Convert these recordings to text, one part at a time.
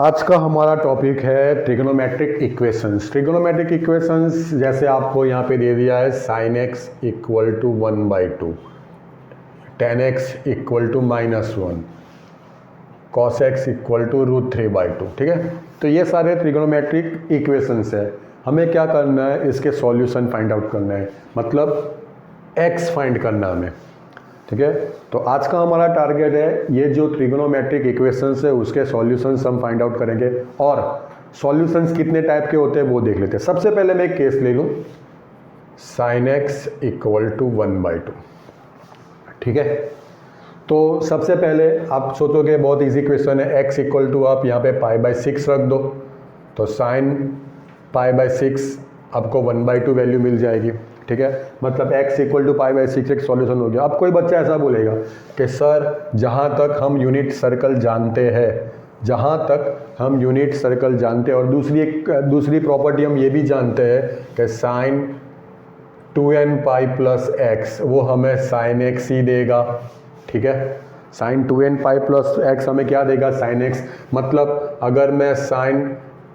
आज का हमारा टॉपिक है ट्रिग्नोमेट्रिक इक्वेशंस। ट्रिग्नोमेट्रिक इक्वेशंस जैसे आपको यहाँ पे दे दिया है sin x equal to 1/2, tan x equal to -1, cos x equal to √3/2। ठीक है, तो ये सारे ट्रिग्नोमेट्रिक इक्वेशंस है। हमें क्या करना है, इसके सॉल्यूशन फाइंड आउट करना है, मतलब x फाइंड करना हमें। ठीक है, तो आज का हमारा टारगेट है ये जो ट्रिग्नोमेट्रिक इक्वेशंस है उसके सॉल्यूशंस हम फाइंड आउट करेंगे, और सॉल्यूशंस कितने टाइप के होते हैं वो देख लेते हैं। सबसे पहले मैं एक केस ले लूँ, sin x इक्वल टू 1/2। ठीक है, तो सबसे पहले आप सोचोगे बहुत इजी क्वेश्चन है, x इक्वल टू आप यहाँ पे π/6 रख दो, तो sin π/6 आपको 1/2 वैल्यू मिल जाएगी। ठीक है, मतलब x इक्वल टू π/6 एक सॉल्यूशन हो गया। अब कोई बच्चा ऐसा बोलेगा कि सर जहाँ तक हम यूनिट सर्कल जानते हैं, जहाँ तक हम यूनिट सर्कल जानते हैं, और दूसरी प्रॉपर्टी हम ये भी जानते हैं कि sin 2nπ प्लस x वो हमें sin x ही देगा। ठीक है, sin 2nπ प्लस x हमें क्या देगा, sin x। मतलब अगर मैं sin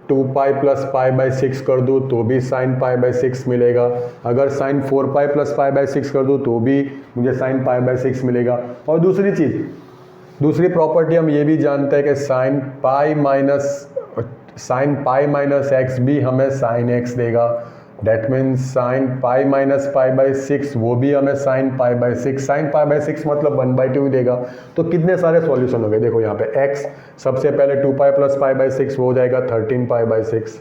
2π प्लस π/6 कर दूँ तो भी sin π/6 मिलेगा, अगर sin 4π प्लस π/6 कर दूँ तो भी मुझे sin π/6 मिलेगा। और दूसरी प्रॉपर्टी हम ये भी जानते हैं कि sin π माइनस x भी हमें sin x देगा। डेट मीन्स sin π माइनस π/6 वो भी हमें sin π/6, sin π/6 मतलब 1/2 ही देगा। तो कितने सारे सॉल्यूशन हो गए, देखो यहाँ पे x सबसे पहले 2π प्लस π/6 वो हो जाएगा 13π/6,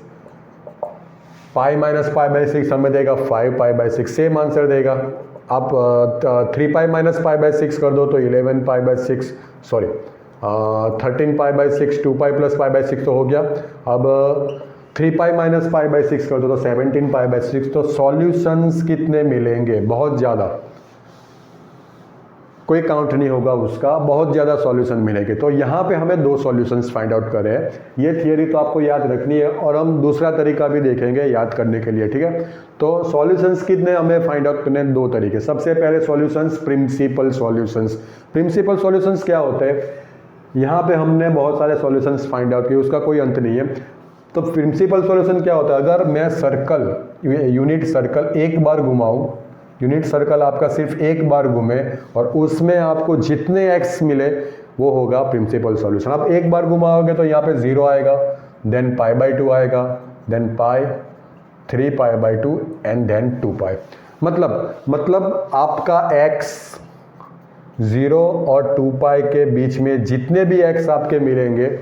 π माइनस π/6 हमें देगा 5π/6, सेम आंसर देगा। आप 3π माइनस π/6 कर दो तो 11π/6, सॉरी 13π/6, 2π प्लस π/6 तो हो गया। अब 3π माइनस π/6 कर दो तो 17π/6। तो सॉल्यूशंस कितने मिलेंगे, बहुत ज़्यादा, कोई काउंट नहीं होगा उसका, बहुत ज़्यादा सॉल्यूशन मिलेंगे। तो यहाँ पे हमें दो सॉल्यूशंस फाइंड आउट कर रहे हैं। ये थियरी तो आपको याद रखनी है, और हम दूसरा तरीका भी देखेंगे याद करने के लिए। ठीक है, तो सॉल्यूशंस कितने हमें फाइंड आउट करने हैं, दो तरीके। सबसे पहले solutions principal solutions. Principal solutions क्या होते हैं, यहाँ पे हमने बहुत सारे सॉल्यूशंस फाइंड आउट किए, उसका कोई अंत नहीं है। तो प्रिंसिपल सॉल्यूशन क्या होता है, अगर मैं यूनिट सर्कल एक बार घुमाऊं, यूनिट सर्कल आपका सिर्फ एक बार घूमे और उसमें आपको जितने x मिले वो होगा प्रिंसिपल सॉल्यूशन। आप एक बार घुमाओगे तो यहाँ पे 0 आएगा, देन π/2 आएगा, देन पाई 3π/2 एंड देन 2π। मतलब आपका x 0 और 2π के बीच में जितने भी x आपके मिलेंगे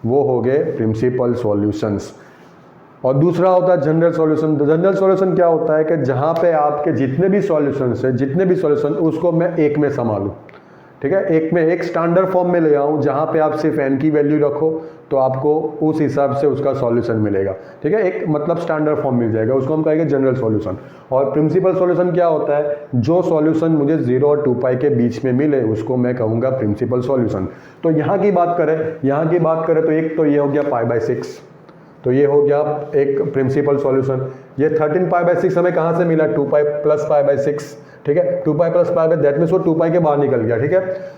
वो हो गए प्रिंसिपल सॉल्यूशंस। और दूसरा होता है जनरल सॉल्यूशन। जनरल सॉल्यूशन क्या होता है कि जहाँ पे आपके जितने भी सॉल्यूशंस है, जितने भी सॉल्यूशन उसको मैं एक में संभालूं। ठीक है, एक में एक स्टैंडर्ड फॉर्म में ले आऊँ जहाँ पे आप सिर्फ n की वैल्यू रखो तो आपको उस हिसाब से उसका सॉल्यूशन मिलेगा। ठीक है, एक मतलब स्टैंडर्ड फॉर्म मिल जाएगा, उसको हम कहेंगे जनरल सॉल्यूशन। और प्रिंसिपल सॉल्यूशन क्या होता है, जो सॉल्यूशन मुझे 0 और 2π के बीच में मिले उसको मैं कहूँगा प्रिंसिपल सॉल्यूशन। तो यहाँ की बात करें तो एक तो ये हो गया π/6, तो ये हो गया एक प्रिंसिपल सॉल्यूशन। ये 13π/6 हमें कहाँ से मिला, 2π प्लस π/6। ठीक है, 2π प्लस π, दैट मीन्स वो 2π के बाहर निकल गया। ठीक है,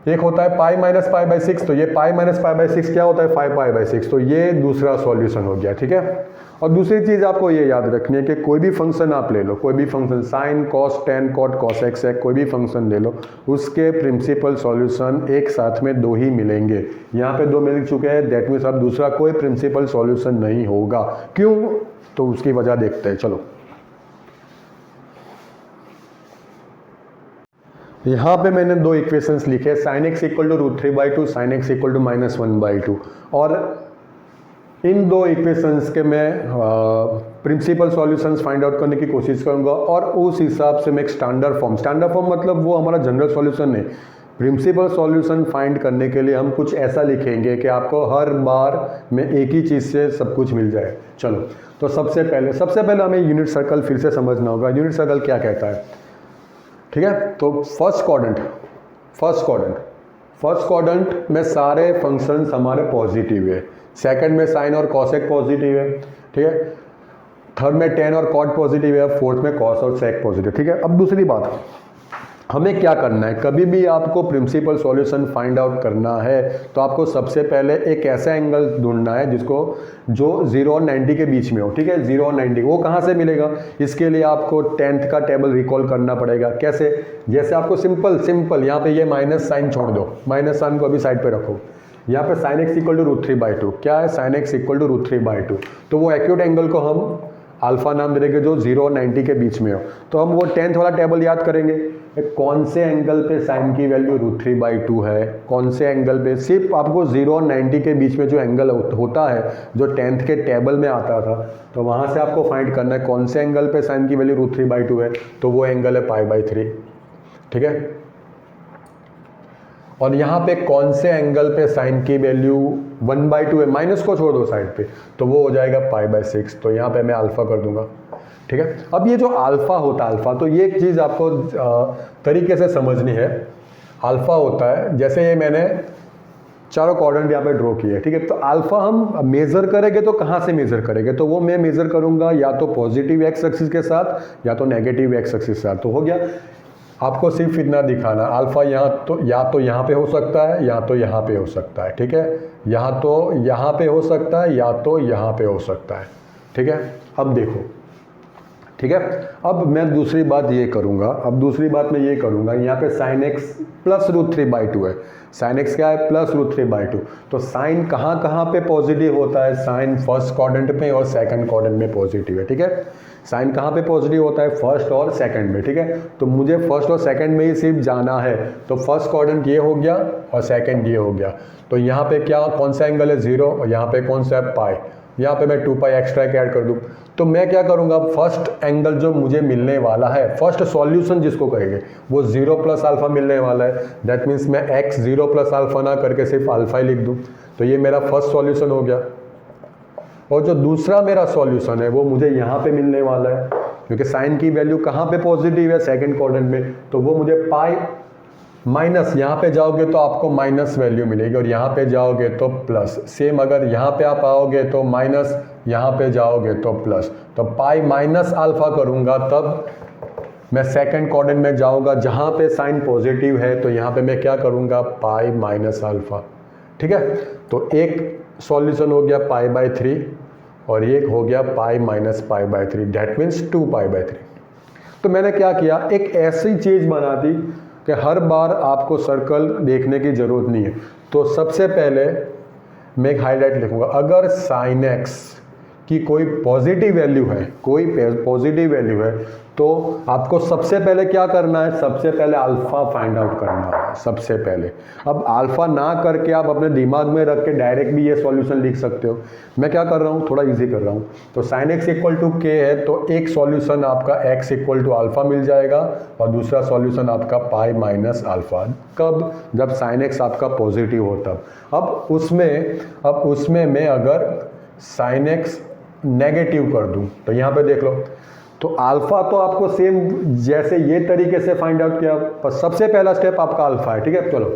एक होता है π माइनस π/6, तो ये π माइनस π/6 क्या होता है, 5π/6, तो ये दूसरा सॉल्यूशन हो गया। ठीक है, और दूसरी चीज़ आपको ये याद रखनी है कि कोई भी फंक्शन आप ले लो, कोई भी function sin cos tan cot cos x है, कोई भी फंक्शन ले लो, उसके प्रिंसिपल सॉल्यूशन एक साथ में दो ही मिलेंगे। यहाँ पे दो मिल चुके हैं, दैट मीन्स अब दूसरा कोई प्रिंसिपल सॉल्यूशन नहीं होगा। क्यों, तो उसकी वजह देखते हैं। चलो, यहाँ पे मैंने दो इक्वेशंस लिखे, sin x equal to √3/2, sin x equal to -1/2, और इन दो इक्वेशंस के मैं प्रिंसिपल सॉल्यूशंस फाइंड आउट करने की कोशिश करूंगा, और उस हिसाब से मैं एक स्टैंडर्ड फॉर्म मतलब वो हमारा जनरल सॉल्यूशन नहीं, प्रिंसिपल सॉल्यूशन फाइंड करने के लिए हम कुछ ऐसा लिखेंगे कि आपको हर बार में एक ही चीज़ से सब कुछ मिल जाए। चलो, तो सबसे पहले हमें यूनिट सर्कल फिर से समझना होगा। यूनिट सर्कल क्या कहता है, ठीक है, तो फर्स्ट क्वाड्रेंट में सारे फंक्शंस हमारे पॉजिटिव है, सेकंड में साइन और कॉसेक पॉजिटिव है। ठीक है, थर्ड में टेन और कॉट पॉजिटिव है, फोर्थ में कॉस और सेक पॉजिटिव। ठीक है, अब दूसरी बात, हमें क्या करना है, कभी भी आपको प्रिंसिपल सॉल्यूशन फाइंड आउट करना है तो आपको सबसे पहले एक ऐसा एंगल ढूंढना है जिसको जो 0 और 90 के बीच में हो, ठीक है। 0 और 90 वो कहाँ से मिलेगा, इसके लिए आपको 10th का टेबल रिकॉल करना पड़ेगा। कैसे, जैसे आपको सिंपल यहाँ पे ये माइनस साइन छोड़ दो, माइनस साइन को अभी साइड पे रखो। यहाँ पे sin x इक्वल टू √3/2, क्या है sin x इक्वल टू √3/2, तो वो एक्यूट एंगल को हम अल्फा नाम दे देंगे जो 0 और 90 के बीच में हो। तो हम वो 10th वाला टेबल याद करेंगे, कौन से एंगल पे साइन की वैल्यू √3/2 है, कौन से एंगल पे, सिर्फ आपको 0 और 90 के बीच में जो एंगल होता है जो 10th के टेबल में आता था, तो वहाँ से आपको फाइंड करना है कौन से एंगल पे साइन की वैल्यू √3/2 है, तो वो एंगल है π/3, ठीक है। और यहाँ पे कौन से एंगल पे साइन की वैल्यू 1/2 है, माइनस को छोड़ दो साइड पे, तो वो हो जाएगा π/6, तो यहाँ पे मैं अल्फा कर दूंगा, ठीक है। अब ये जो अल्फा होता है, अल्फा, तो ये एक चीज़ आपको तरीके से समझनी है। अल्फा होता है, जैसे ये मैंने चारों क्वाड्रेंट यहाँ पे ड्रॉ किए, ठीक है। तो अल्फा हम मेज़र करेंगे तो कहाँ से मेज़र करेंगे, तो वो मैं मेज़र करूँगा या तो पॉजिटिव एक्स एक्सिस के साथ या तो नेगेटिव एक्स एक्सिस के साथ। तो हो गया, आपको सिर्फ इतना दिखाना, अल्फा यहाँ तो या तो यहाँ पे हो सकता है या तो यहाँ पे हो सकता है, ठीक है। यहाँ तो यहाँ पे हो सकता है या तो यहाँ पे हो सकता है, ठीक है। अब देखो, ठीक है। अब मैं दूसरी बात ये करूँगा, अब दूसरी बात मैं ये करूँगा, यहाँ पे sin x प्लस √3/2 है, sin x क्या है, प्लस √3/2, तो साइन कहाँ कहाँ पे पॉजिटिव होता है, साइन फर्स्ट क्वाड्रेंट में और सेकंड क्वाड्रेंट में पॉजिटिव है, ठीक है। साइन कहाँ पे पॉजिटिव होता है, फर्स्ट और सेकंड में, ठीक है। तो मुझे फर्स्ट और सेकंड में ही सिर्फ जाना है, तो फर्स्ट क्वाड्रेंट ये हो गया और सेकंड ये हो गया। तो यहाँ पे क्या, कौन सा एंगल है, 0, और यहाँ पे कौन सा है, पाई, यहाँ पे मैं 2π एक्स्ट्रा ऐड कर दूँ। तो मैं क्या करूँगा, फर्स्ट एंगल जो मुझे मिलने वाला है, फर्स्ट सॉल्यूशन जिसको कहेंगे, वो 0 प्लस अल्फा मिलने वाला है। दैट मीन्स मैं x 0 प्लस अल्फा ना करके सिर्फ अल्फा ही लिख दूँ, तो ये मेरा फर्स्ट सॉल्यूशन हो गया। और जो दूसरा मेरा सॉल्यूशन है वो मुझे यहाँ पे मिलने वाला है, क्योंकि साइन की वैल्यू कहाँ पे पॉजिटिव है, सेकंड क्वाड्रेंट में, तो वो मुझे पाई माइनस, यहाँ पे जाओगे तो आपको माइनस वैल्यू मिलेगी और यहाँ पे जाओगे तो प्लस, सेम अगर यहाँ पे आप आओगे तो माइनस, यहाँ पे जाओगे तो प्लस। तो पाई माइनस अल्फा करूँगा तब मैं सेकंड क्वाड्रेंट में जाऊँगा जहाँ पे साइन पॉजिटिव है, तो यहाँ पे मैं क्या करूँगा, पाई माइनस अल्फा, ठीक है। तो एक सॉल्यूशन हो गया π/3 और एक हो गया पाई माइनस π/3, डेट मीन्स 2π/3। तो मैंने क्या किया, एक ऐसी चीज़ बना दी कि हर बार आपको सर्कल देखने की ज़रूरत नहीं है। तो सबसे पहले मैं एक हाईलाइट लिखूँगा, अगर sin x की कोई पॉजिटिव वैल्यू है, कोई पॉजिटिव वैल्यू है, तो आपको सबसे पहले क्या करना है, सबसे पहले अल्फ़ा फाइंड आउट करना है सबसे पहले। अब अल्फ़ा ना करके आप अपने दिमाग में रख के डायरेक्ट भी ये सॉल्यूशन लिख सकते हो। मैं क्या कर रहा हूँ, थोड़ा इजी कर रहा हूँ। तो sin x equal to k है, तो एक सॉल्यूशन आपका x इक्वल टू अल्फ़ा मिल जाएगा और दूसरा सॉल्यूशन आपका पाई माइनस अल्फ़ा। कब, जब sin x आपका पॉजिटिव हो तब। अब उसमें मैं अगर sin x नेगेटिव कर दूं, तो यहाँ पे देख लो, तो अल्फा तो आपको सेम जैसे ये तरीके से फाइंड आउट किया, पर सबसे पहला स्टेप आपका अल्फा है, ठीक है। चलो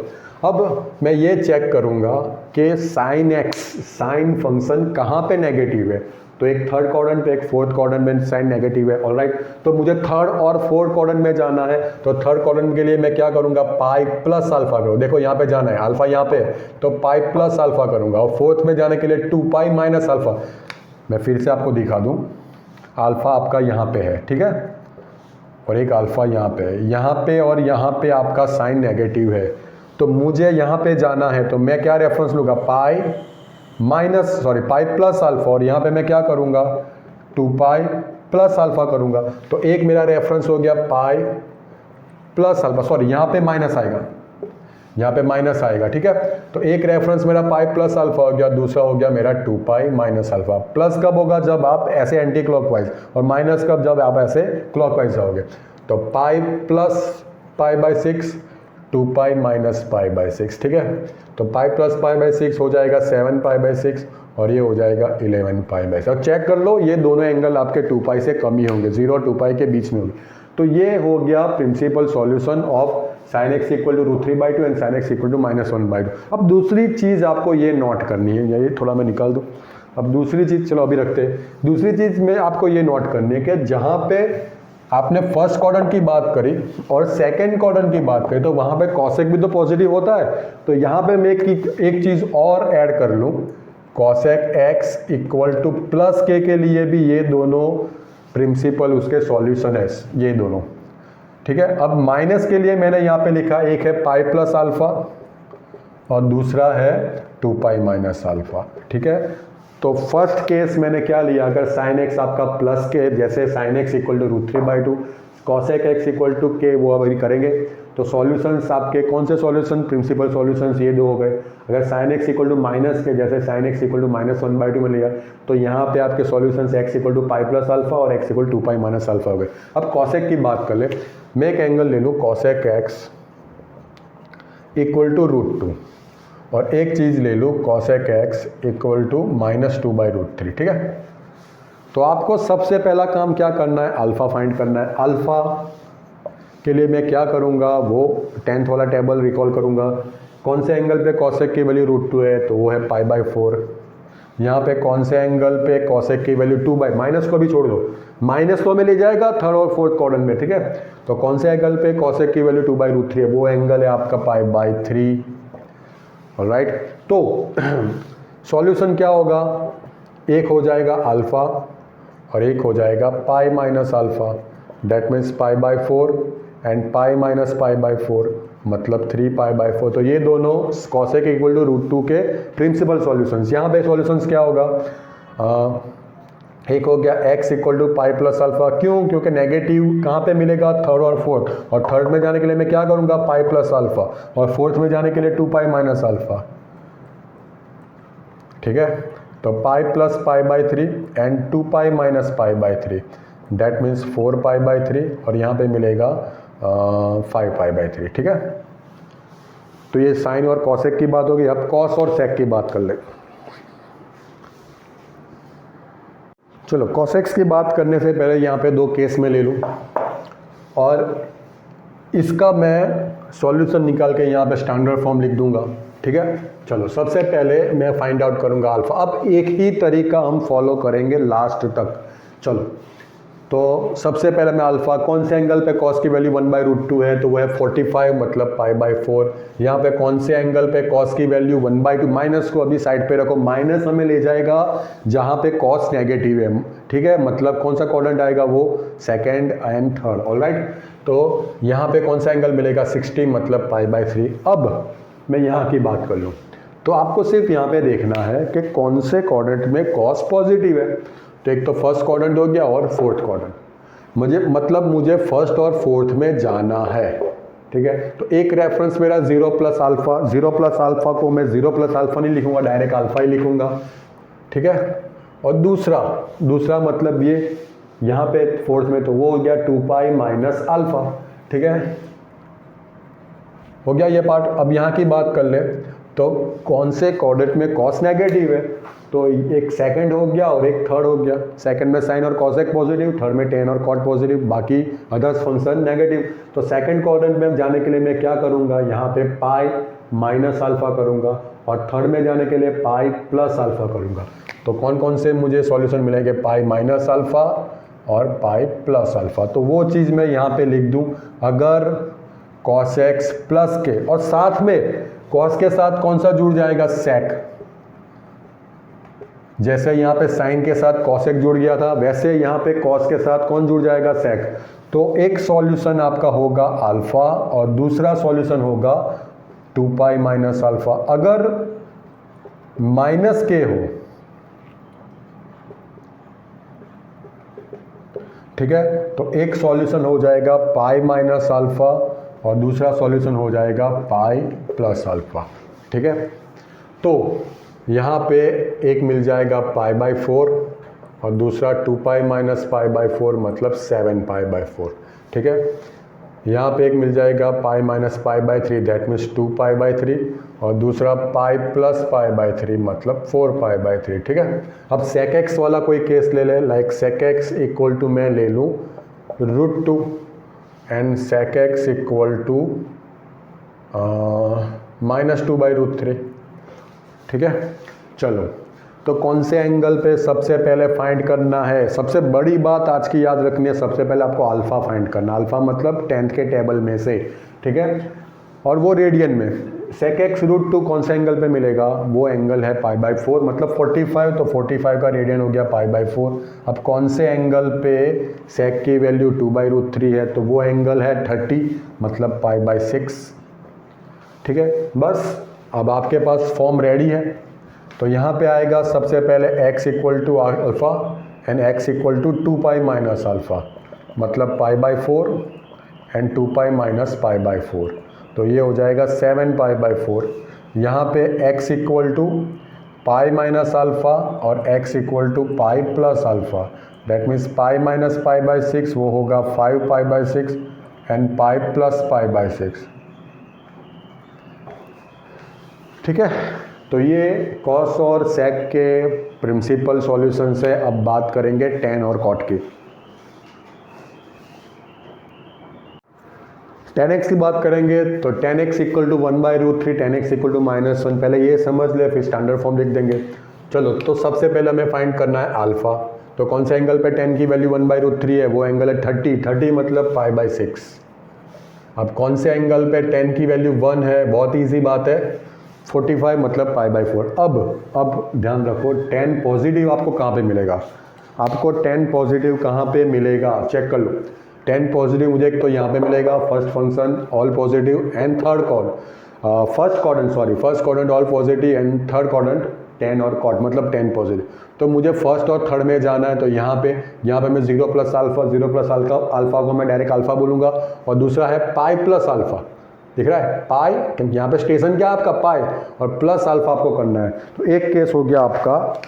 अब मैं ये चेक करूँगा कि sin x, साइन फंक्शन कहाँ पे नेगेटिव है, तो एक थर्ड क्वाड्रेंट पे, एक फोर्थ क्वाड्रेंट में साइन नेगेटिव है, ऑलराइट। तो मुझे थर्ड और फोर्थ क्वाड्रेंट में जाना है, तो थर्ड क्वाड्रेंट के लिए मैं क्या करूँगा, पाई प्लस अल्फा करूँ। देखो यहाँ पे जाना है, अल्फा यहाँ पे, तो पाई प्लस अल्फा करूँगा। और फोर्थ में जाने के लिए 2π माइनस अल्फा। मैं फिर से आपको दिखा दूँ, अल्फ़ा आपका यहाँ पे है, ठीक है, और एक अल्फ़ा यहाँ पे है, यहाँ पे और यहाँ पे आपका साइन नेगेटिव है। तो मुझे यहाँ पे जाना है, तो मैं क्या रेफरेंस लूँगा, पाई प्लस अल्फ़ा, और यहाँ पे मैं क्या करूँगा, 2π प्लस अल्फ़ा करूँगा। तो एक मेरा रेफरेंस हो गया पाई प्लस अल्फ़ा, सॉरी यहाँ पे माइनस आएगा, यहाँ पे माइनस आएगा, ठीक है। तो एक रेफरेंस मेरा पाई प्लस अल्फा हो गया, दूसरा हो गया मेरा 2π माइनस अल्फा। प्लस कब होगा, जब आप ऐसे एंटी क्लॉकवाइज, और माइनस कब, जब आप ऐसे क्लॉकवाइज जाओगे। तो पाई प्लस π/6, 2π माइनस π/6, ठीक है। तो पाई प्लस π/6 हो जाएगा 7π/6 और ये हो जाएगा 11π/6। और चेक कर लो, ये दोनों एंगल आपके 2π से कम ही होंगे, 0 और 2π के बीच में होंगे। तो ये हो गया principal solution of sin x equal to √3/2 and sin x equal to -1/2। अब दूसरी चीज़ आपको ये नोट करनी है, ये थोड़ा मैं निकाल दूँ। अब दूसरी चीज़, चलो अभी रखते हैं। दूसरी चीज़ में आपको ये नोट करनी है कि जहाँ पे आपने फर्स्ट क्वाड्रेंट की बात करी और सेकंड क्वाड्रेंट की बात करी, तो वहाँ पे कॉसेक भी तो पॉजिटिव होता है। तो यहाँ पे मैं एक चीज़ और ऐड कर लूँ, cosec x equal two plus के लिए भी ये दोनों प्रिंसिपल उसके सॉल्यूशन है, ये दोनों, ठीक है। अब माइनस के लिए मैंने यहाँ पे लिखा, एक है पाई प्लस अल्फा और दूसरा है 2 पाई माइनस अल्फा, ठीक है। तो फर्स्ट केस मैंने क्या लिया, अगर साइन एक्स आपका प्लस के, जैसे sine x equal to √3/2, cosec x equal to k, वो अभी करेंगे। तो सॉल्यूशंस आपके कौन से सॉल्यूशन, प्रिंसिपल सॉल्यूशंस ये दो हो गए। अगर sine x equal to minus k, जैसे साइन एक्स इक्वल टू -1/2 में लिया, तो यहाँ पे आपके solutions x equal to pi plus alpha और x equal to 2 pi minus alpha हो गए। अब कॉसेक की बात कर ले, मैं एक एंगल ले लूँ कॉसेक एक्स इक्वल टू √2 और एक चीज़ ले लूँ कॉसेक एक्स इक्वल टू -2/√3, ठीक है। तो आपको सबसे पहला काम क्या करना है, अल्फ़ा फाइंड करना है। अल्फ़ा के लिए मैं क्या करूँगा, वो 10th वाला टेबल रिकॉल करूँगा। कौन से एंगल पे कॉसेक की वैल्यू √2 है, तो वो है π/4। यहाँ पे कौन से एंगल पे कॉसेक की वैल्यू 2 माइनस को भी छोड़ दो, माइनस तो में ले जाएगा थर्ड और फोर्थ क्वाड्रेंट में, ठीक है। तो कौन से एंगल पे कॉसेक की वैल्यू 2/√3 है, वो एंगल है आपका π/3। ऑलराइट, तो सॉल्यूशन क्या होगा, एक हो जाएगा अल्फ़ा और एक हो जाएगा pi minus alpha, that means π/4 and pi minus π/4 मतलब 3π/4। तो ये दोनों कॉसेक इक्वल टू √2 के प्रिंसिपल सॉल्यूशंस। यहाँ पे सॉल्यूशंस क्या होगा, एक हो गया x equal to pi plus alpha, क्यों, क्योंकि नेगेटिव कहाँ पे मिलेगा, थर्ड और फोर्थ, और थर्ड में जाने के लिए मैं क्या करूँगा, पाई प्लस अल्फा, और फोर्थ में जाने के लिए 2 पाई माइनस अल्फा, ठीक है। तो pi plus π/3 and 2 pi minus π/3, that means 4 π/3 और यहाँ पे मिलेगा 5 π/3, ठीक है। तो ये साइन और कॉसेक की बात होगी। अब कॉस और सेक की बात कर ले। चलो कॉसेक्स की बात करने से पहले यहाँ पे दो केस में ले लूँ और इसका मैं सॉल्यूशन निकाल के यहाँ पे स्टैंडर्ड फॉर्म लिख दूंगा, ठीक है। चलो सबसे पहले मैं फाइंड आउट करूँगा अल्फ़ा। अब एक ही तरीका हम फॉलो करेंगे लास्ट तक। चलो तो सबसे पहले मैं अल्फ़ा, कौन से एंगल पे कॉस की वैल्यू 1/√2 है, तो वो है 45 मतलब π/4। यहाँ पे कौन से एंगल पे कॉस की वैल्यू 1/2, माइनस को अभी साइड पे रखो, माइनस हमें ले जाएगा जहाँ पे कॉस नेगेटिव है, ठीक है। मतलब कौन सा क्वाड्रेंट आएगा, वो सेकेंड एंड थर्ड, ऑलराइट। तो यहाँ पे कौन सा एंगल मिलेगा, 60 मतलब π/3। अब मैं यहाँ की बात कर लूँ तो आपको सिर्फ यहाँ पे देखना है कि कौन से क्वाड्रेंट में कॉस पॉजिटिव है। तो एक तो फर्स्ट क्वाड्रेंट हो गया और फोर्थ क्वाड्रेंट, मुझे फर्स्ट और फोर्थ में जाना है, ठीक है। तो एक रेफरेंस मेरा 0 प्लस अल्फ़ा को मैं 0 प्लस अल्फ़ा नहीं लिखूंगा, डायरेक्ट अल्फ़ा ही लिखूंगा, ठीक है। और दूसरा मतलब ये यहाँ पे फोर्थ में, तो वो हो गया 2 पाई माइनस अल्फ़ा, ठीक है, हो गया ये पार्ट। अब यहाँ की बात कर ले तो कौन से क्वाड्रेंट में कॉस नेगेटिव है, तो एक सेकंड हो गया और एक थर्ड हो गया। सेकंड में साइन और कॉसेक पॉजिटिव, थर्ड में टेन और कॉट पॉजिटिव, बाकी अदर्स फंक्शन नेगेटिव। तो सेकंड क्वाड्रेंट में जाने के लिए मैं क्या करूँगा, यहाँ पे पाई माइनस अल्फ़ा करूँगा और थर्ड में जाने के लिए पाई प्लस अल्फ़ा करूँगा। तो कौन कौन से मुझे सॉल्यूशन मिलेंगे, पाई माइनस अल्फ़ा और पाई प्लस अल्फ़ा। तो वो चीज़ मैं यहाँ पे लिख दूँ, अगर कॉस एक्स प्लस के, और साथ में कॉस के साथ कौन सा जुड़ जाएगा, सेक। जैसे यहाँ पे साइन के साथ कॉसेक जुड़ गया था, वैसे यहाँ पे कॉस के साथ कौन जुड़ जाएगा, सेक। तो एक सॉल्यूशन आपका होगा अल्फ़ा और दूसरा सॉल्यूशन होगा 2 पाई माइनस अल्फ़ा। अगर माइनस के हो, ठीक है, तो एक सॉल्यूशन हो जाएगा पाई माइनस अल्फ़ा और दूसरा सॉल्यूशन हो जाएगा पाई प्लस अल्फ़ा, ठीक है। तो यहाँ पे एक मिल जाएगा π/4 और दूसरा 2 पाई माइनस π/4 मतलब 7 π/4, ठीक है। यहाँ पे एक मिल जाएगा पाई माइनस π/3 दैट मीन्स 2 π/3 और दूसरा पाई प्लस π/3 मतलब 4 π/3, ठीक है। अब सेक एक्स वाला कोई केस ले ले, like sec x equal to मैं ले लूँ √2 and sec x equal to -2/√3, ठीक है। चलो तो कौन से एंगल पे सबसे पहले फाइंड करना है? सबसे बड़ी बात आज की याद रखनी है, सबसे पहले आपको अल्फ़ा फाइंड करना। अल्फ़ा मतलब 10th के टेबल में से, ठीक है, और वो रेडियन में। sec x रूट 2 कौन से एंगल पे मिलेगा? वो एंगल है π/4 मतलब 45, तो 45 का रेडियन हो गया π/4। अब कौन से एंगल पे sec की वैल्यू 2/√3 है? तो वो एंगल है 30 मतलब π/6, ठीक है। बस अब आपके पास फॉर्म रेडी है। तो यहाँ पे आएगा सबसे पहले x equal to alpha and x equal to 2π minus alpha मतलब π/4 एंड 2π माइनस π/4, तो ये हो जाएगा 7π/4। यहाँ पे x equal to pi minus alpha और x equal to pi plus alpha, that means pi minus π/6 वो होगा 5π/6 एंड पाई प्लस π/6, ठीक है। तो ये कॉस और सेक के प्रिंसिपल सॉल्यूशन से अब बात करेंगे tan और cot की। tan x की बात करेंगे तो tan x equal to 1/√3 tan x equal to -1, पहले ये समझ ले फिर स्टैंडर्ड फॉर्म लिख देंगे। चलो, तो सबसे पहले हमें फाइंड करना है अल्फ़ा। तो कौन से एंगल पे tan की वैल्यू 1/√3 है? वो एंगल है 30 मतलब π/6। अब कौन से एंगल पे tan की वैल्यू 1 है? बहुत ईजी बात है, 45 मतलब π/4। अब ध्यान रखो, tan पॉजिटिव आपको कहाँ पे मिलेगा? आपको tan पॉजिटिव कहाँ पे मिलेगा चेक कर लो। tan पॉजिटिव मुझे एक तो यहाँ पे मिलेगा first function all positive and third first quadrant all positive and third quadrant tan और cot मतलब tan पॉजिटिव। तो मुझे फर्स्ट और थर्ड में जाना है, तो यहाँ पे मैं 0 प्लस अल्फ़ा को मैं डायरेक्ट अल्फ़ा बोलूँगा, और दूसरा है पाई प्लस अल्फ़ा, दिख रहा है पाई, क्योंकि यहाँ पे स्टेशन क्या है आपका पाई, और प्लस अल्फ़ा आपको करना है। तो एक केस हो गया आपका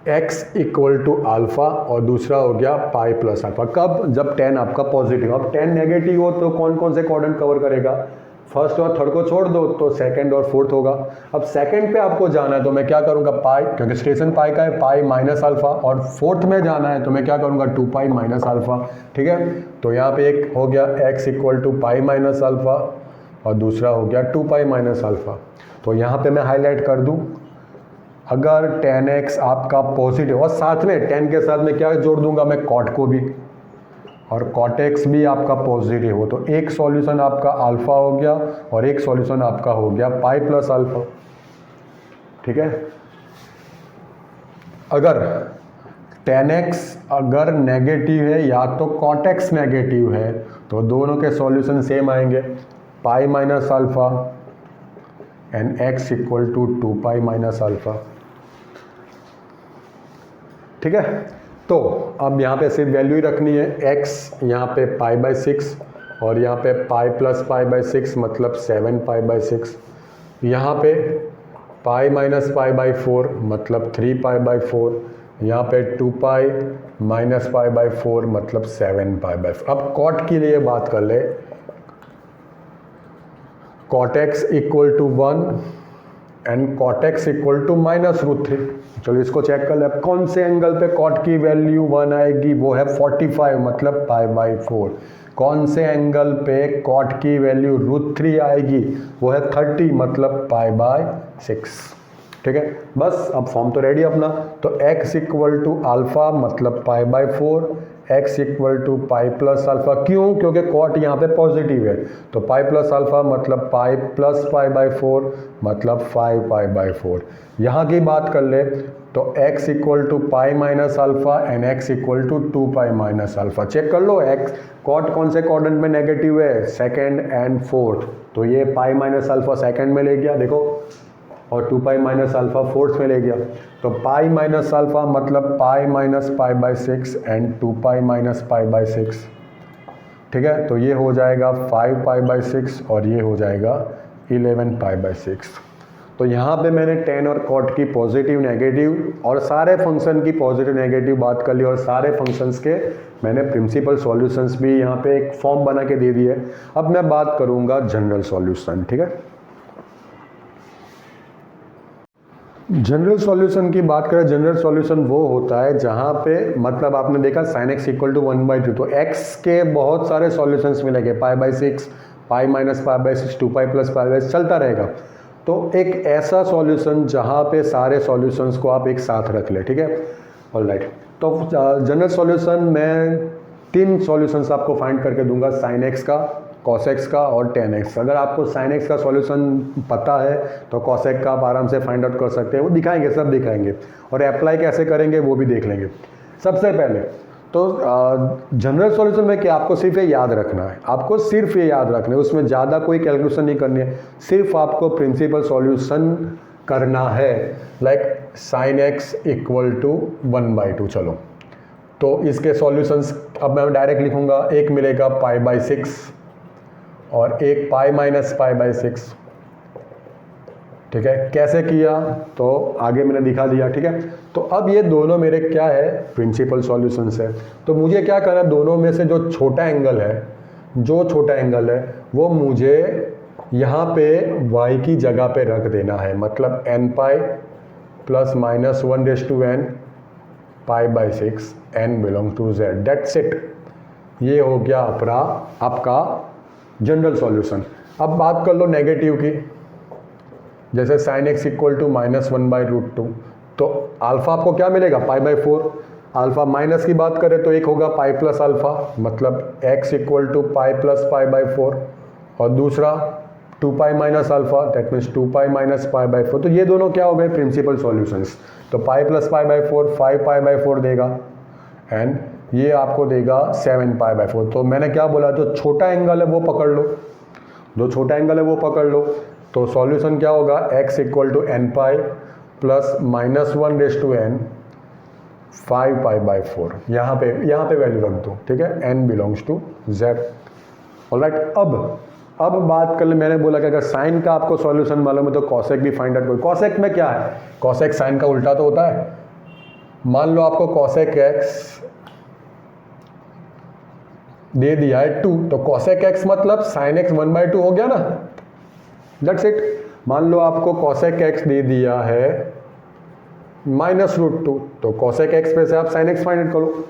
x इक्वल टू अल्फ़ा और दूसरा हो गया पाई प्लस अल्फ़ा। कब? जब tan आपका पॉजिटिव। अब tan नेगेटिव हो तो कौन कौन से क्वाड्रेंट कवर करेगा? फर्स्ट और थर्ड को छोड़ दो तो सेकंड और फोर्थ होगा। अब सेकंड पे आपको जाना है तो मैं क्या करूँगा? पाई, क्योंकि स्टेशन पाई का है, पाई माइनस अल्फ़ा, और फोर्थ में जाना है तो मैं क्या करूँगा? 2π माइनस अल्फ़ा, ठीक है। तो यहाँ पे एक हो गया x equal to pi minus alpha और दूसरा हो गया 2π माइनस अल्फ़ा। तो यहाँ पे मैं हाईलाइट कर दूँ, अगर tan x आपका पॉजिटिव, और साथ में tan के साथ में क्या जोड़ दूंगा मैं? cot को भी, और cot x भी आपका पॉजिटिव हो, तो एक सॉल्यूशन आपका अल्फ़ा हो गया और एक सॉल्यूशन आपका हो गया पाई प्लस अल्फ़ा, ठीक है। अगर tan x अगर नेगेटिव है या तो cot x नेगेटिव है, तो दोनों के सॉल्यूशन सेम आएंगे, pi minus alpha and x equal to 2π minus alpha, ठीक है। तो अब यहाँ पे सिर्फ वैल्यू ही रखनी है, x यहाँ पे π/6 और यहाँ पे पाई प्लस π/6 मतलब 7π/6, यहाँ पे पाई माइनस π/4 मतलब 3π/4, यहाँ पे 2π माइनस π/4 मतलब 7π/4। अब cot के लिए बात कर ले, cot x equal to 1 and cot x equal to -√3। चलो इसको चेक कर ले। अब कौन से एंगल पे cot की वैल्यू 1 आएगी? वो है 45 मतलब π/4। कौन से एंगल पे cot की वैल्यू √3 आएगी? वो है 30 मतलब π/6, ठीक है। बस अब फॉर्म तो रेडी अपना। तो x इक्वल टू अल्फ़ा मतलब π/4, x equal to pi plus alpha, क्यों? क्योंकि cot यहाँ पे पॉजिटिव है, तो पाई प्लस अल्फ़ा मतलब पाई प्लस π/4 मतलब 5π/4। यहाँ की बात कर ले तो x equal to pi minus alpha and x equal to 2π minus alpha. Check कर लो, x cot कौन से क्वाड्रेंट में नेगेटिव है? सेकेंड एंड फोर्थ, तो ये पाई माइनस अल्फ़ा सेकेंड में ले गया देखो, और 2π माइनस अल्फ़ा फोर्थ में ले गया। तो पाई माइनस अल्फ़ा मतलब पाई माइनस π/6 एंड 2π माइनस π/6, ठीक है। तो ये हो जाएगा 5π/6 और ये हो जाएगा 11π/6। तो यहाँ पे मैंने tan और cot की पॉजिटिव नेगेटिव और सारे फंक्शन की पॉजिटिव नेगेटिव बात कर ली, और सारे फंक्शंस के मैंने प्रिंसिपल सॉल्यूशंस भी यहाँ पे एक फॉर्म बना के दे दिए। अब मैं बात करूँगा जनरल सॉल्यूशन, ठीक है। जनरल सॉल्यूशन की बात करें, जनरल सॉल्यूशन वो होता है जहाँ पे मतलब आपने देखा sin x इक्वल टू 1/2, तो x के बहुत सारे सॉल्यूशंस मिलेंगे, π/6, पाई माइनस π/6, 2π प्लस π/6 चलता रहेगा। तो एक ऐसा सॉल्यूशन जहाँ पे सारे सॉल्यूशंस को आप एक साथ रख लें, ठीक है। ऑलराइट, तो जनरल सॉल्यूशन मैं 3 सॉल्यूशंस आपको फाइंड करके दूंगा, साइन एक्स का, कॉस एक्स का और टेन एक्स। अगर आपको साइन एक्स का सॉल्यूशन पता है तो कॉस एक्स का आप आराम से फाइंड आउट कर सकते हैं, वो दिखाएंगे, सब दिखाएंगे, और अप्लाई कैसे करेंगे वो भी देख लेंगे। सबसे पहले तो जनरल सॉल्यूशन में क्या, आपको सिर्फ ये याद रखना है, आपको सिर्फ ये याद रखना है, उसमें ज़्यादा कोई कैलकुलेशन नहीं करनी है, सिर्फ आपको प्रिंसिपल सॉल्यूशन करना है। Like sine x equal to 1/2। चलो तो इसके सॉल्यूशंस अब मैं डायरेक्ट लिखूंगा, एक मिलेगा π/6 और एक π-π/6, ठीक है। कैसे किया तो आगे मैंने दिखा दिया, ठीक है। तो अब ये दोनों मेरे क्या है, प्रिंसिपल सॉल्यूशंस है। तो मुझे क्या करना है, दोनों में से जो छोटा एंगल है वो मुझे यहाँ पे y की जगह पे रख देना है, मतलब nπ + -1/n π/6 n belongs to z, that's it. ये हो गया आपका जनरल सॉल्यूशन। अब बात कर लो नेगेटिव की, जैसे sin x इक्वल टू -1/√2, तो अल्फा आपको क्या मिलेगा, π/4। अल्फा माइनस की बात करें तो एक होगा π + अल्फा, मतलब x इक्वल टू π + π/4, और दूसरा 2π - अल्फा, दैट मीन्स 2π - π/4। तो ये दोनों क्या हो गए, प्रिंसिपल सॉल्यूशंस। तो π + π/4 5π/4 देगा, एंड ये आपको देगा 7π/4। तो मैंने क्या बोला, जो छोटा एंगल है वो पकड़ लो, तो सॉल्यूशन क्या होगा, x equal to nπ + -1/n 5π/4। यहाँ पे वैल्यू रख दो, ठीक है, n belongs to z। Alright, अब बात कर ले, मैंने बोला कि अगर साइन का आपको सॉल्यूशन मालूम है तो कॉसेक भी फाइंड आउट करो। कॉसेक में क्या है, कॉसेक साइन का उल्टा तो होता है। मान लो आपको कॉसेक x दे दिया है 2, तो कॉसेक x मतलब साइन x 1/2 हो गया ना, दैट्स इट। मान लो आपको कॉसेक x दे दिया है -√2, तो कॉसेक x पे से आप साइन x फाइंड आउट करो,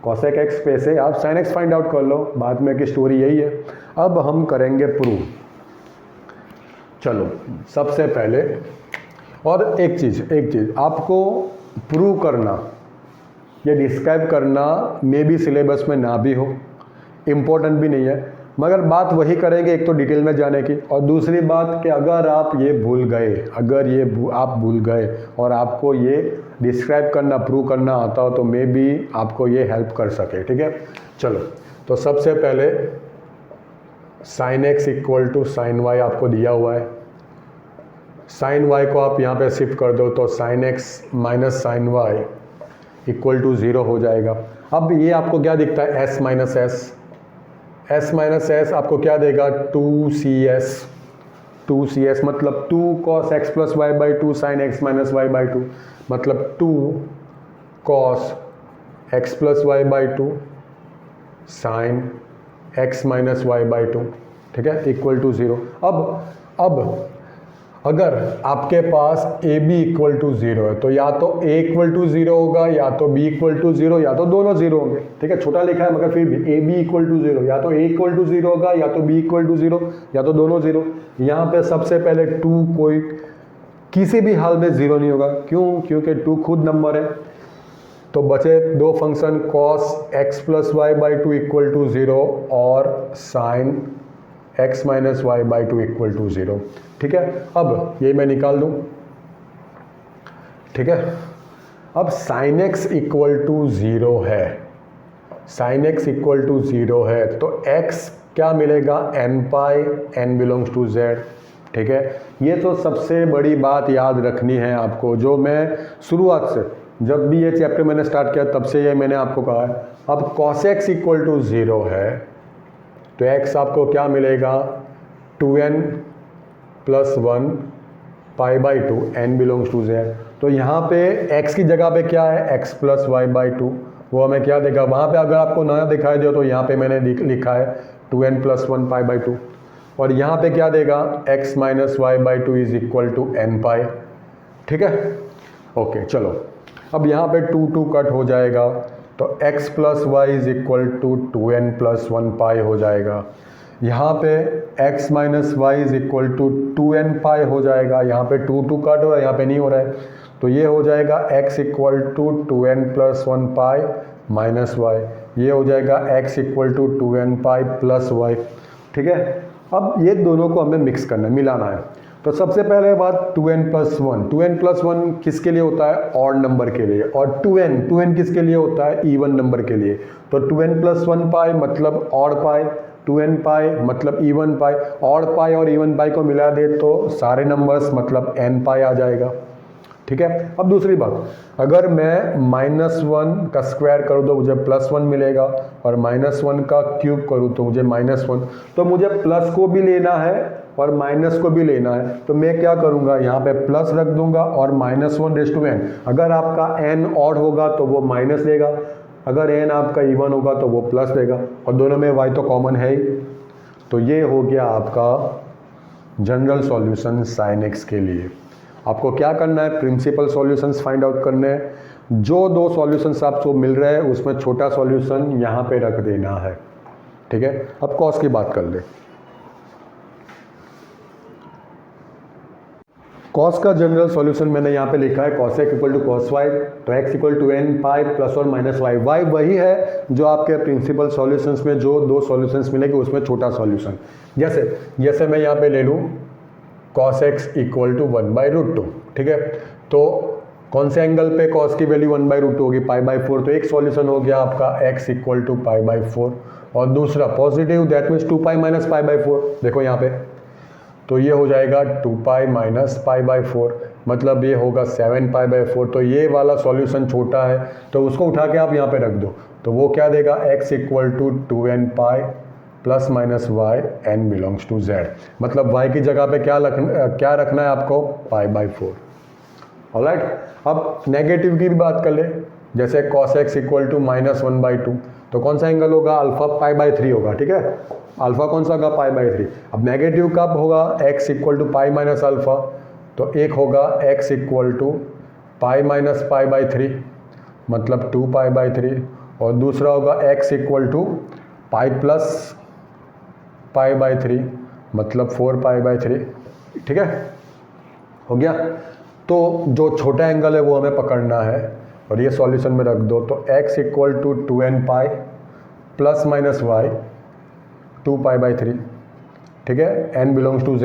कॉसेक x पे से आप साइन x फाइंड आउट कर लो, बाद में की स्टोरी यही है। अब हम करेंगे प्रूव। चलो सबसे पहले, और एक चीज़ आपको प्रूव करना, ये डिस्क्राइब करना मे भी सिलेबस में ना भी हो, इम्पोर्टेंट भी नहीं है, मगर बात वही करेंगे, एक तो डिटेल में जाने की, और दूसरी बात कि अगर आप ये भूल गए और आपको ये डिस्क्राइब करना, प्रूव करना आता हो, तो मे बी आपको ये हेल्प कर सके, ठीक है। चलो तो सबसे पहले sine x equal to sine y आपको दिया हुआ है, साइन y को आप यहाँ पे शिफ्ट कर दो, तो sine x minus sine y equal to 0 हो जाएगा। अब ये आपको क्या दिखता है, s माइनस s आपको क्या देगा, 2cs मतलब 2 cos x + y/2 sin x - y/2, मतलब 2 cos x + y/2 sin x - y/2, ठीक है, इक्वल टू 0। अब अगर आपके पास ए बी इक्वल टू 0 है, तो या तो a इक्वल टू 0 होगा, या तो b इक्वल टू 0, या तो दोनों 0 होंगे, ठीक है। छोटा लिखा है मगर फिर भी a b इक्वल टू 0, या तो a इक्वल टू 0 होगा, या तो b इक्वल टू 0, या तो दोनों 0। यहाँ पे सबसे पहले 2 कोई किसी भी हाल में 0 नहीं होगा, क्यों, क्योंकि 2 खुद नंबर है। तो बचे दो function, cos x + y/2 equal to 0 और sin x - y/2 equal to 0, ठीक है। अब ये मैं निकाल दूं, ठीक है। अब sin x इक्वल टू 0 है, तो x क्या मिलेगा, nπ n belongs to z, ठीक है। ये तो सबसे बड़ी बात याद रखनी है आपको, जो मैं शुरुआत से, जब भी ये चैप्टर मैंने स्टार्ट किया तब से ये मैंने आपको कहा है। अब cos x इक्वल टू 0 है, तो x आपको क्या मिलेगा, 2n + 1 π/2 n belongs to z। तो यहाँ पे x की जगह पे क्या है, x + y/2, वो हमें क्या देगा, वहाँ पे अगर आपको नया दिखाई दे तो यहाँ पे मैंने लिखा है 2n + 1 π/2, और यहाँ पे क्या देगा, x - y/2 is equal to nπ, ठीक है। ओके चलो, अब यहाँ पे 2 कट हो जाएगा, तो x + y is equal to 2n + 1 π हो जाएगा। यहाँ पे x minus y is equal to 2n pi हो जाएगा, यहाँ पे 2 कट हो रहा है, यहाँ पे नहीं हो रहा है, तो ये हो जाएगा x equal to 2n plus 1 pi minus y, ये हो जाएगा x equal to 2n pi plus y. ठीक है, अब ये दोनों को हमें मिक्स करना है, मिलाना है। तो सबसे पहले बात 2n प्लस 1 किसके लिए होता है? ऑड नंबर के लिए। और 2n किसके लिए होता है? इवन नंबर के लिए। तो 2n प्लस 1 पाई मतलब ऑड पाई, 2n पाई मतलब इवन पाई, ऑड पाई और इवन पाई को मिला दे तो सारे नंबर्स मतलब n पाई आ जाएगा। ठीक है, अब दूसरी बात, अगर मैं -1 का स्क्वायर करूँ तो मुझे +1 मिलेगा और -1 का क्यूब करूँ तो मुझे -1, तो मुझे प्लस को भी लेना है और माइनस को भी लेना है। तो मैं क्या करूँगा, यहाँ पे प्लस रख दूंगा और -1/n। अगर आपका n ऑड होगा तो वो माइनस लेगा, अगर n आपका इवन होगा तो वो प्लस देगा, और दोनों में y तो कॉमन है ही। तो ये हो गया आपका जनरल सॉल्यूशन sin x के लिए। आपको क्या करना है? प्रिंसिपल सॉल्यूशंस फाइंड आउट करने हैं। जो दो सॉल्यूशंस आपको मिल रहे हैं उसमें छोटा सॉल्यूशन यहाँ पे रख देना है। ठीक है, अब कॉस की बात कर ले। कॉस का जनरल सॉल्यूशन मैंने यहाँ पे लिखा है cos x equal to cos y, तो x equal to n pi plus और माइनस वाई। वाई वही है जो आपके प्रिंसिपल सॉल्यूशंस में जो दो सॉल्यूशंस मिलेंगे उसमें छोटा सॉल्यूशन। जैसे मैं यहाँ पे ले लूँ cos x इक्वल टू 1/√2। ठीक है, तो कौन से एंगल पे cos की वैल्यू 1/√2 होगी? π/4। तो एक सॉल्यूशन हो गया आपका x इक्वल टू π/4, और दूसरा पॉजिटिव, दैट मीन्स 2π माइनस π/4। देखो यहाँ पे, तो ये हो जाएगा 2π माइनस π/4, मतलब ये होगा 7π/4। तो ये वाला सॉल्यूशन छोटा है तो उसको उठा के आप यहाँ पे रख दो, तो वो क्या देगा? x equal to 2n pi plus minus y n belongs to z। मतलब y की जगह पे क्या रखना है आपको? π/4। ऑलराइट, अब नेगेटिव की भी बात कर ले। जैसे cos x इक्वल टू -1/2, तो कौन सा एंगल होगा? अल्फा π/3 होगा। ठीक है, अल्फा कौन सा होगा? π/3। अब नेगेटिव कब होगा? x equal to pi minus alpha, तो एक होगा x equal to pi minus π/3 मतलब 2π/3, और दूसरा होगा x equal to pi plus π/3 मतलब 4π/3। ठीक है, हो गया। तो जो छोटा एंगल है वो हमें पकड़ना है और ये सॉल्यूशन में रख दो। तो x equal to 2n pi plus minus y 2π/3। ठीक है, n बिलोंग्स टू z।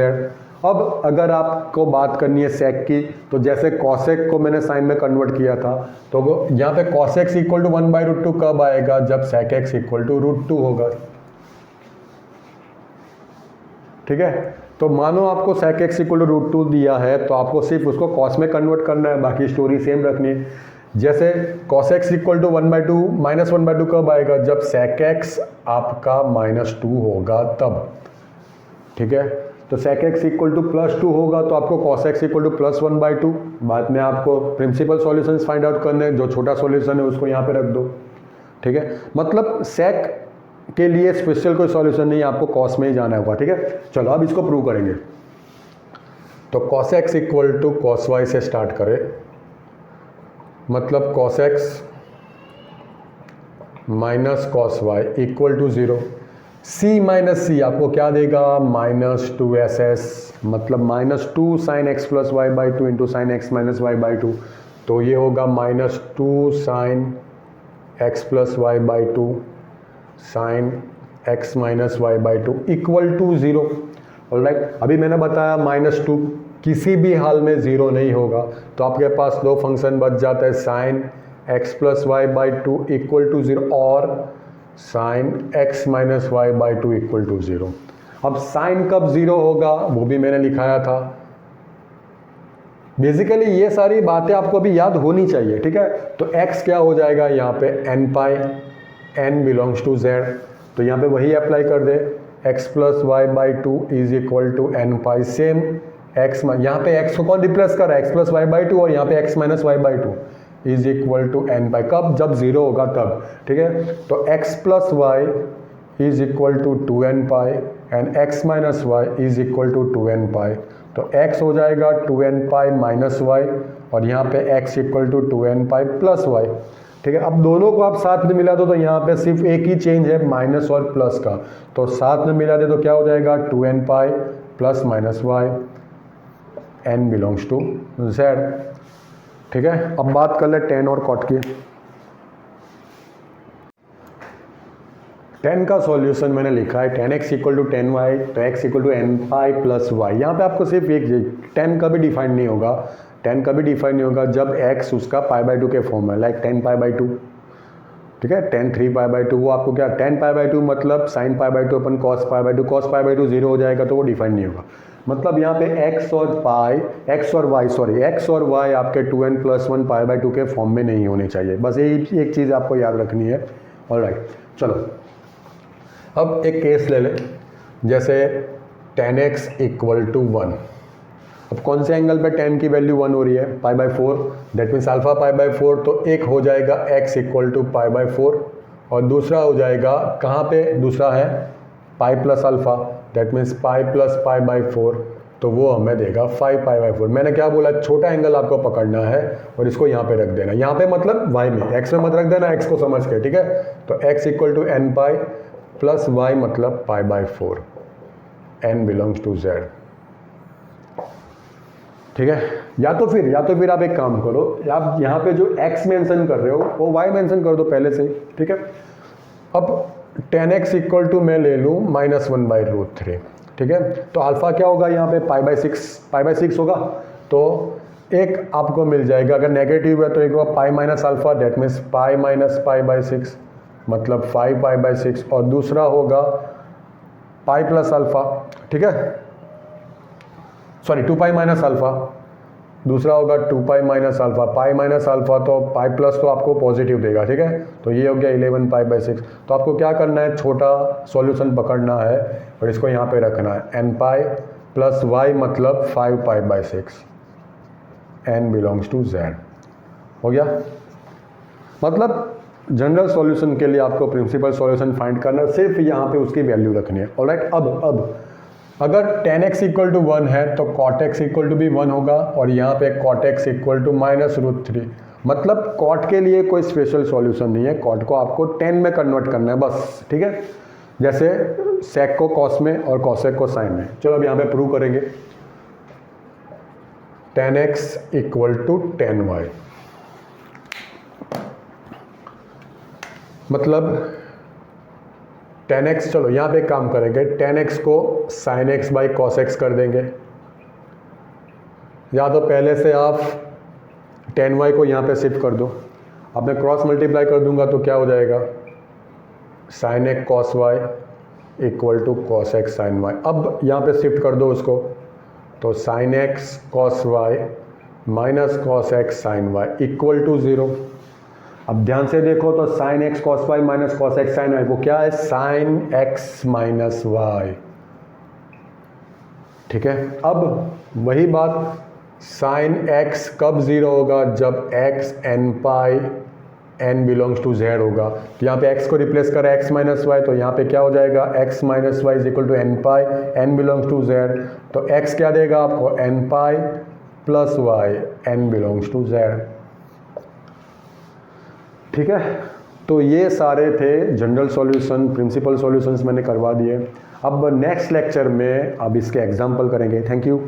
अब अगर आपको बात करनी है sec की, तो जैसे cosec को मैंने साइन में कन्वर्ट किया था, तो यहाँ पे cos x इक्वल टू 1/√2 कब आएगा? जब sec x इक्वल टू √2 होगा। ठीक है, तो मानो आपको sec x इक्वल टू √2 दिया है तो आपको सिर्फ उसको cos में कन्वर्ट करना है, बाकी स्टोरी सेम रखनी है। जैसे cos x equal to 1/2 minus 1/2 कब आएगा? जब sec x आपका -2 होगा तब। ठीक है, तो sec x इक्वल टू +2 होगा तो आपको cos x इक्वल टू +1/2। बाद में आपको प्रिंसिपल सॉल्यूशंस फाइंड आउट करने हैं, जो छोटा सॉल्यूशन है उसको यहाँ पे रख दो। ठीक है, मतलब sec के लिए स्पेशल कोई सॉल्यूशन नहीं, आपको cos में ही जाना होगा। ठीक है, चलो अब इसको प्रूव करेंगे। तो cos x equal to cos y से स्टार्ट करें, मतलब cos x minus cos y equal to 0। c minus c आपको क्या देगा? -2ss, मतलब -2 sin x plus y/2 into sine x minus y/2। तो ये होगा -2 sin x plus y/2 sin x minus y/2 equal to 0। Alright, अभी मैंने बताया -2 किसी भी हाल में 0 नहीं होगा, तो आपके पास दो फंक्शन बच जाता है, sin x plus y/2 equal to 0 और sin x minus y/2 equal to 0। अब sin कब 0 होगा वो भी मैंने लिखाया था। बेसिकली ये सारी बातें आपको अभी याद होनी चाहिए। ठीक है, तो x क्या हो जाएगा यहाँ पे? n pi, n belongs to z, तो यहाँ पे वही अप्लाई कर दे, x plus y/2 is equal to n pi. Same x, यहाँ पे x को कौन रिप्लेस कर रहा है? x प्लस y/2, और यहाँ पे x minus y/2 is equal to n pi. कब? जब 0 होगा तब। ठीक है, तो x plus y is equal to 2n pi and x minus y is equal to 2n pi. तो x हो जाएगा 2n पाई माइनस y और यहाँ पे x equal to 2n pi plus y। ठीक है। अब दोनों को आप साथ में मिला दो तो यहाँ पे सिर्फ एक ही चेंज है माइनस और प्लस का, तो साथ में मिला दे तो क्या हो जाएगा 2n pi plus minus y n belongs to z। ठीक है। अब बात कर ले tan और cot की। tan का सॉल्यूशन मैंने लिखा है tan x equal to tan y, तो x equal to n pi plus y. यहाँ पे आपको सिर्फ एक tan कभी डिफाइन नहीं होगा, tan कभी डिफाइन नहीं होगा जब x उसका पाई बाई 2 के फॉर्म है, लाइक tan पाई बाई 2। ठीक है। tan 3 पाई बाई 2 वो आपको क्या, tan पाई बाई 2 मतलब sin pi by 2 upon cos pi by 2, cos pi by 2 zero हो जाएगा तो वो डिफाइन नहीं होगा। मतलब यहाँ पे x और y आपके 2n प्लस 1 पाई बाई 2 के फॉर्म में नहीं होने चाहिए, बस यही एक चीज़ आपको याद रखनी है। ऑलराइट, चलो अब एक केस ले लें, जैसे tan x इक्वल टू 1। अब कौन से एंगल पे tan की वैल्यू 1 हो रही है, pi by 4, that means alpha pi by 4, तो एक हो जाएगा x equal to pi by 4 और दूसरा हो जाएगा कहाँ पे, दूसरा है pi plus alpha, that means pi plus pi by 4, तो वो हमें देगा 5 पाई बाई 4। मैंने क्या बोला, छोटा एंगल आपको पकड़ना है और इसको यहाँ पे रख देना, यहाँ पे मतलब y में, x में मत रख देना, x को समझ के। ठीक है। तो x equal to n pi plus y मतलब pi by 4, n belongs to z। ठीक है। या तो फिर आप एक काम करो, आप यहाँ पे जो x मेंशन कर रहे हो वो y मेंशन कर दो पहले से ही। ठीक है। अब tan x इक्वल टू मैं ले लूँ -1/√3। ठीक है। तो अल्फा क्या होगा यहाँ पे, पाई बाई 6 होगा, तो एक आपको मिल जाएगा, अगर नेगेटिव है तो एक होगा पाई minus alpha, that means pi minus pi by 6 मतलब 5 पाई बाई 6, और दूसरा होगा पाई प्लस अल्फा। ठीक है, सॉरी 2 पाई माइनस अल्फा, दूसरा होगा 2 पाई माइनस अल्फा। पाई माइनस अल्फा तो पाई प्लस तो आपको पॉजिटिव देगा। ठीक है। तो ये हो गया 11 पाई बाई 6। तो आपको क्या करना है, छोटा सॉल्यूशन पकड़ना है और इसको यहाँ पे रखना है, n पाई प्लस वाई मतलब 5 pi by 6, n belongs to z। हो गया। मतलब जनरल सॉल्यूशन के लिए आपको प्रिंसिपल सॉल्यूशन फाइंड करना है, सिर्फ यहाँ पे उसकी वैल्यू रखनी है। ऑलराइट। अब अगर tan x इक्वल टू 1 है तो cot x इक्वल टू भी 1 होगा, और यहाँ पे cot x इक्वल टू -√3, मतलब cot के लिए कोई स्पेशल सॉल्यूशन नहीं है, cot को आपको tan में कन्वर्ट करना है बस। ठीक है। जैसे sec को cos में और cosec को sin में। चलो अब यहाँ पे प्रूव करेंगे, tan x equal to tan y, मतलब tan x, चलो यहाँ पे काम करेंगे, tan x को sin x by cos x कर देंगे, या तो पहले से आप tan y को यहाँ पे शिफ्ट कर दो। अब मैं क्रॉस मल्टीप्लाई कर दूंगा तो क्या हो जाएगा, sin x cos y equal to cos x sin y। अब यहाँ पे शिफ्ट कर दो उसको, तो sin x cos y minus cos x sin y equal to 0। अब ध्यान से देखो तो sin x cos y minus cos x sin y, वो क्या है, sin x माइनस y। ठीक है। अब वही बात, sin x कब 0 होगा, जब x n pi n belongs to z होगा। तो यहाँ पे x को रिप्लेस करें x माइनस वाई, तो यहाँ पे क्या हो जाएगा, x minus y is equal to n pi n belongs to z। तो x क्या देगा आपको, n pi plus y n belongs to z। ठीक है। तो ये सारे थे जनरल सॉल्यूशन, प्रिंसिपल सॉल्यूशंस मैंने करवा दिए। अब नेक्स्ट लेक्चर में अब इसके एग्जाम्पल करेंगे। Thank you.